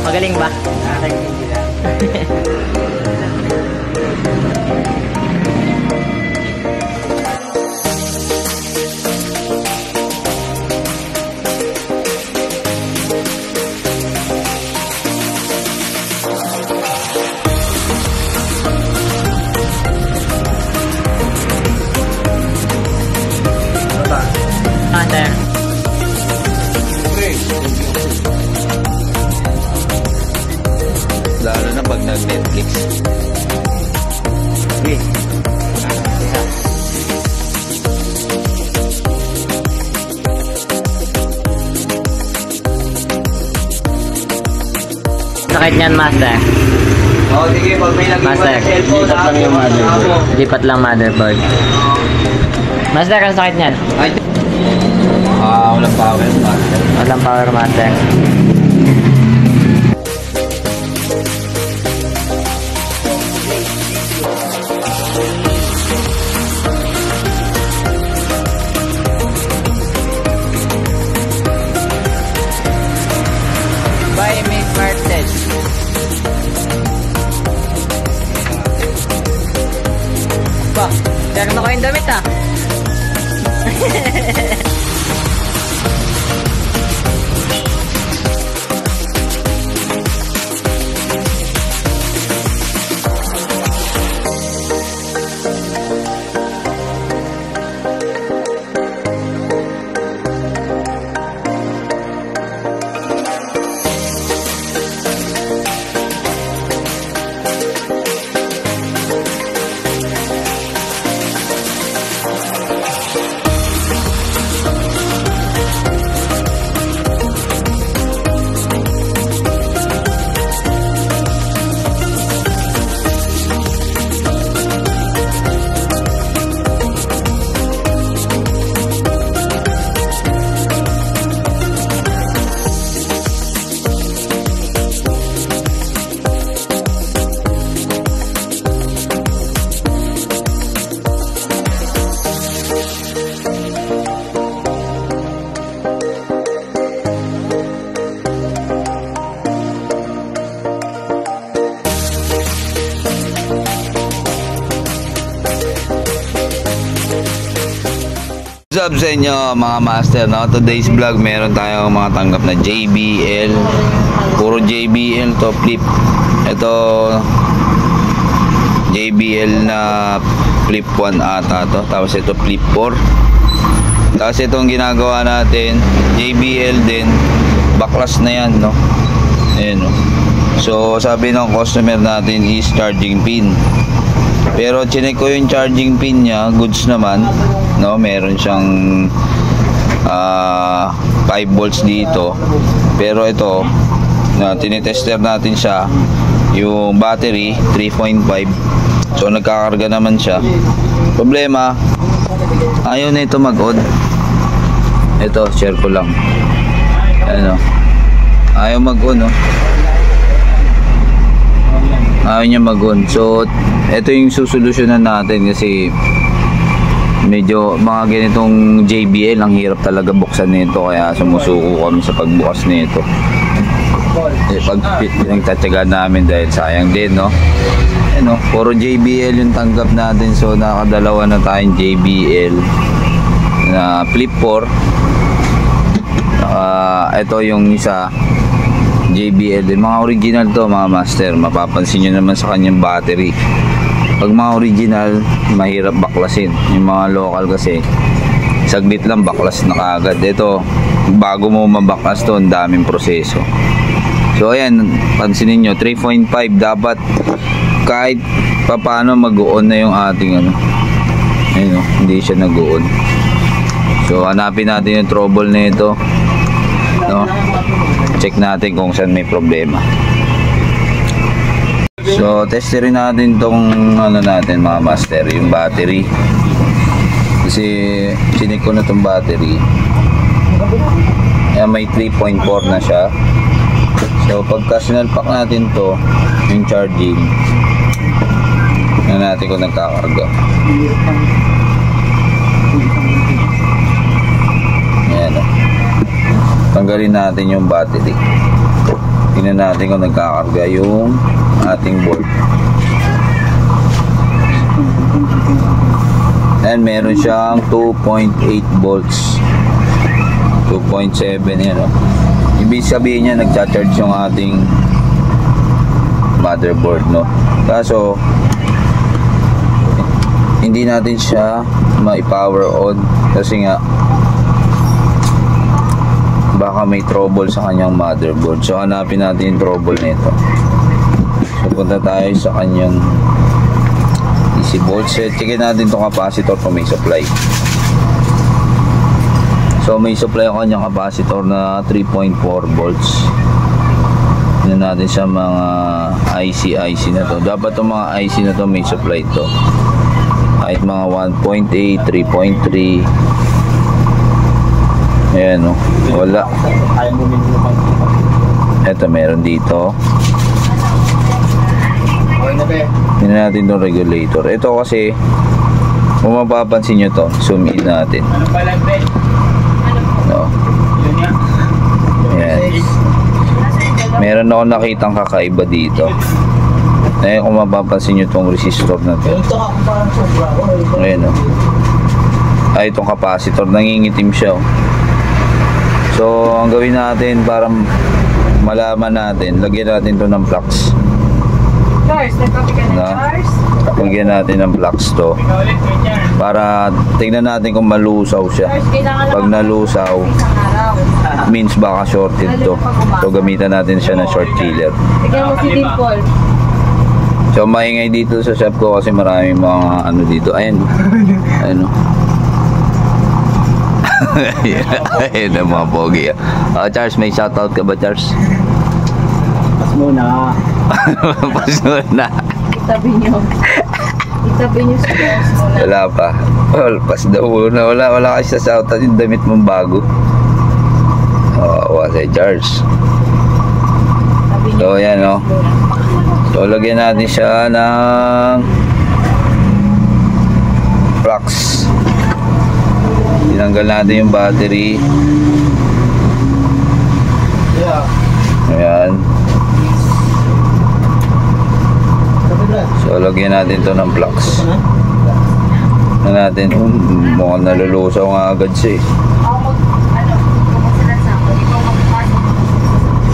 Magaling ba? Lalo na pag nag-Netflix. Okay. Sakit niyan, Master. Sige, pag may nag-iwan Master, na cellphone, lipat lang yung motherboard. Lipat lang motherboard. Master, ang sakit niyan? Walang power, Master. Walang power, Master. Bye, Miss Martes. Ba, meron ako yung damit ah. What's up sa inyo mga master, no? Today's vlog meron tayong mga tanggap na JBL. Puro JBL to, flip. Ito JBL na flip 1 ata to. Tapos ito flip 4. Tapos itong ginagawa natin JBL din, backlash na yan, no? Ayan, no? So sabi ng customer natin is charging pin. Pero chinek ko yung charging pin niya, goods naman, no? Meron siyang 5 volts dito. Pero ito, tinitester natin siya, yung battery 3.5. So nagkakarga naman siya. Problema, ayaw na ito mag-on. Ito, share ko lang. Ano? Ayaw mag-on, no? Ayaw niya mag-on. So ito yung susolusyonan natin kasi medyo mga ganitong JBL ang hirap talaga buksan nito, kaya sumusuko kami sa pagbukas nito. Pinagtatyagaan namin dahil sayang din, no? Ano, puro JBL yung tanggap natin, so nakadalawa na tayong JBL na flip 4. Ito yung isa JBL din, mga original to mga master. Mapapansin nyo naman sa kanyang battery. Pag mga original, mahirap baklasin. Yung mga local kasi saglit lang baklas na kaagad. Ito, bago mo mabaklas to, ang daming proseso. So ayan, pansinin nyo, 3.5 dapat kahit paano mag-on na yung ating ano. Ayun, hindi siya nag-on. So hanapin natin yung trouble na ito, no? Check natin kung saan may problema. So testerin natin tong ano natin mga master, yung battery. Kasi chinik ko na tong battery. Ayan, may 3.4 na siya. So pagka sinalpak natin to, yung charging, na natin kung nagkakarga. Ayan, tanggalin natin yung battery. Tingnan natin kung nagkakarga yung ating board. And meron siyang 2.8 volts. 2.7 yan, oh. Ibig sabihin niya nagcha-charge yung ating motherboard, no? Kaso hindi natin siya ma-power on kasi nga baka may trouble sa kanyang motherboard. So hanapin natin yung trouble nito. So punta tayo sa kanyang DC volts. Checkin natin itong capacitor kung may supply. So may supply ang kanyang capacitor na 3.4 volts. Tignan natin sa mga IC na to. Dapat itong mga IC na to may supply to. Kahit mga 1.8, 3.3. Ayan, no? Wala. Ito meron dito. Tignan natin itong regulator. Ito kasi kung mapapansin nyo to, zoom in natin. No? Ayan. Meron ako nakitang kakaiba dito. Ayan, kung mapapansin nyo itong resistor na to. Ayan, no? Ay, itong capacitor, nangingitim siya, oh. So, ang gawin natin para malaman natin, lagyan natin to ng flux. Lars, nagkapi ka na, Lars? Lagyan natin ng flux to. Para tingnan natin kung malusaw siya. Pag nalusaw, means baka shorted to. So, gamitan natin siya ng short killer. Tignan mo si Dimple. So, maingay dito sa shop ko kasi maraming mga ano dito. Ayan. Ayan, no? Ayan ang mga pogi. Charles, may shoutout ka ba, Charles? Pas muna. Pas muna. Itabi nyo. Itabi nyo sa Lars muna. Wala pa. Pas daw muna. Wala kasi sa shoutout yung damit mong bago. Wala si Charles. Itabi nyo. So, yan, no? So, lagyan natin siya ng flux. Tinanggal natin yung battery. Ayan. So, lagyan natin to ng flux. Na natin, mukhang nalulusaw nga agad siya, eh.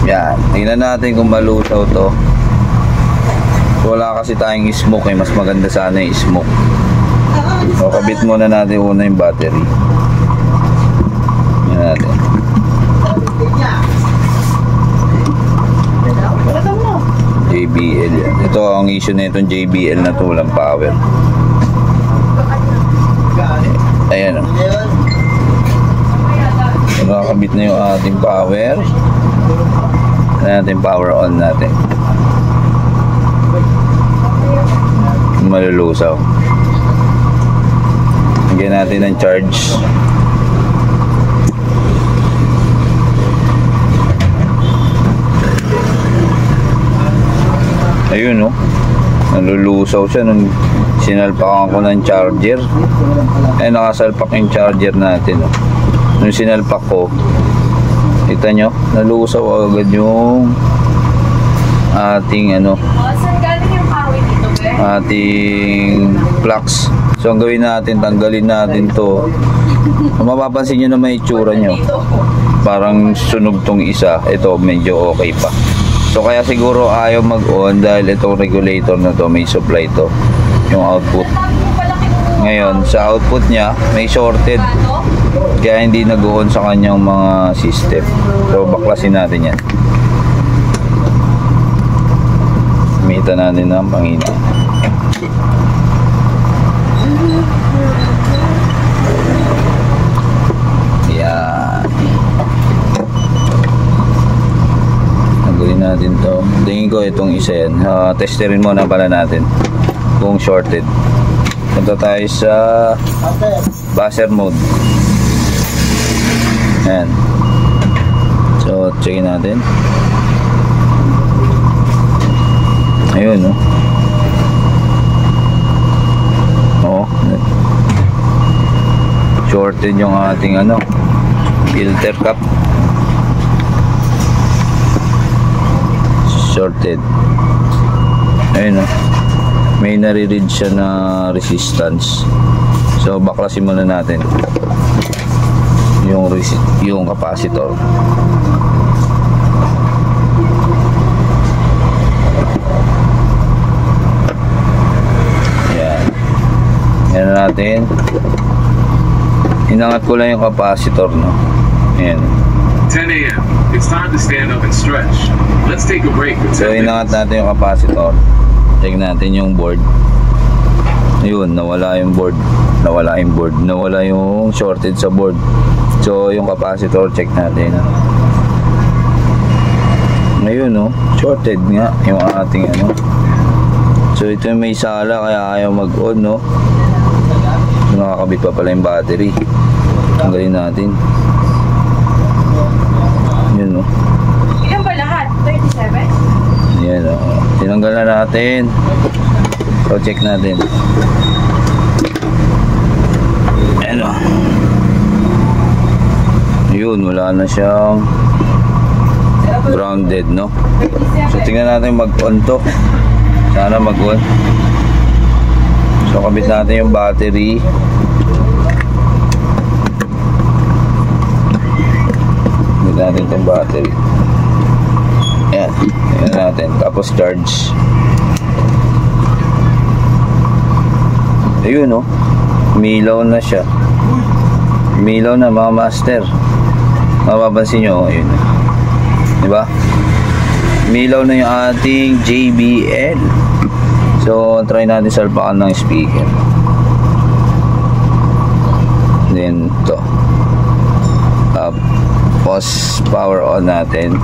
Yan. Tingnan natin kung malusaw to. So, wala kasi tayong smoke, eh. Mas maganda sana yung smoke. So, kabit muna natin una yung battery. Yan natin. JBL yan. Ito ang issue na itong JBL na ito, walang power. Ayan, o. Nakakabit na yung ating power. Ayan natin, power on natin. Malulusaw. Lagyan natin ng charge. Ayun, no? Nalulusaw siya nung sinalpakan ko ng charger. Ay, nakasalpak yung charger natin, no? Nung sinalpak ko, kita nyo, nalusaw agad yung ating ano, Saan galing yung pawin dito, be? ating flux. So, ang gawin natin, tanggalin natin to. Kung mapapansin nyo naman yung itsura nyo, parang sunog tong isa. Ito, medyo okay pa. So, kaya siguro ayaw mag-on dahil itong regulator na to, may supply to, yung output. Ngayon, sa output niya, may shorted. Kaya hindi nag-on sa kanyang mga system. So, baklasin natin yan. Gamitan natin ng pangina. Yan. Nagulin natin to. Tingin ko itong isa yan. Testerin muna pala natin kung shorted. Punta tayo sa buzzer mode. Yan. So, checkin natin. Ayun, no? Oo. Shorted yung ating ano, filter cap. shorted. Ayun o. May nare-read siya na resistance. So baklasin muna natin yung capacitor. Yan. Yan natin. Inangat ko lang yung capacitor, no. Ayan. 10 a.m. It's time to stand up and stretch. Let's take a break for 10 So inangat minutes. natin yung capacitor. Check natin yung board. Ayun, nawala yung board. Nawala yung shorted sa board. So yung capacitor, check natin. Ayun, no, shorted nga yung ating ano. So ito yung may sala kaya ayaw mag-on, no. So, nakakabit pa pala yung battery. Tanggalin natin. Yun, no. Ilan ba lahat? 37? Yan, o. Tinanggal na natin. So, check natin. Ayan, o. Yun, wala na siyang grounded, no? So, tingnan natin mag-on to. Sana mag-on. So, kabit natin yung battery. Kabit natin itong battery. Ayan, tingnan natin. Tapos charge. Ayun, no? Milaw na siya. Milaw na, mga master. Mapapansin nyo, ayun. Diba? Milaw na yung ating JBL. So, try natin salpakan ng speaker. Then, ito. Tapos, power on natin.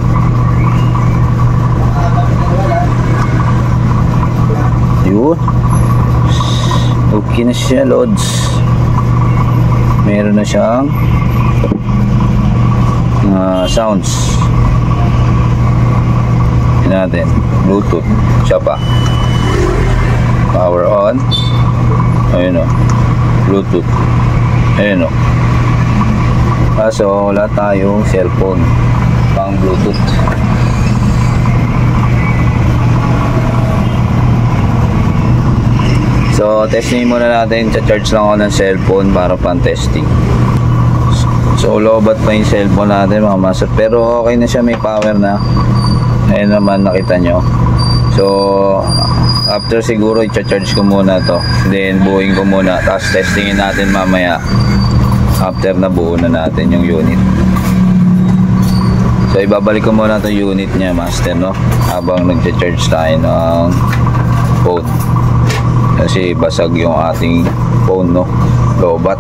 Yun. Okay na siya, loads. Meron na siyang sounds. Yan natin. Bluetooth. Siya pa. Power on. Ayun o. Bluetooth. Ayun o. Kaso wala tayong cellphone pang Bluetooth. So testing muna natin. Charge lang ako ng cellphone para pang testing. So lobat pa yung cellphone natin mga master. Pero okay na siya, may power na. Ayun naman, nakita nyo. So after siguro i-charge ko muna to, then buuin ko muna, tapos testingin natin mamaya after na buo na natin yung unit. So ibabalik ko muna to unit niya master, no, habang nag-charge tayo ng phone kasi basag yung ating phone, no. Lobat,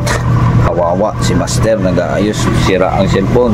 kawawa si master, nag-aayos, sira ang cellphone.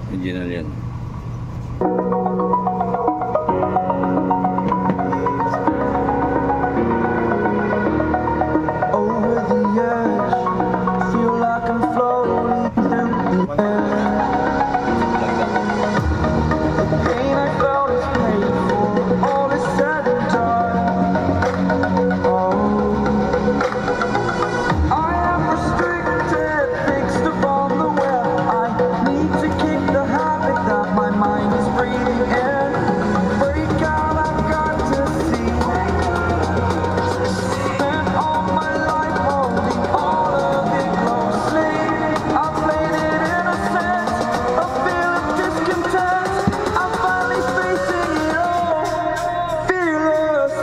Original yan. Over the edge, feel like I'm floating through the air. The pain I felt is paid for, all is said and done. Oh, I am restricted, fixed upon the web. I need to kick the habit that my mind is breathing in. Break out, I've got to see. Spent all my life holding all of it closely. I played it innocent, a feel of discontent. I'm finally facing it all, fearless.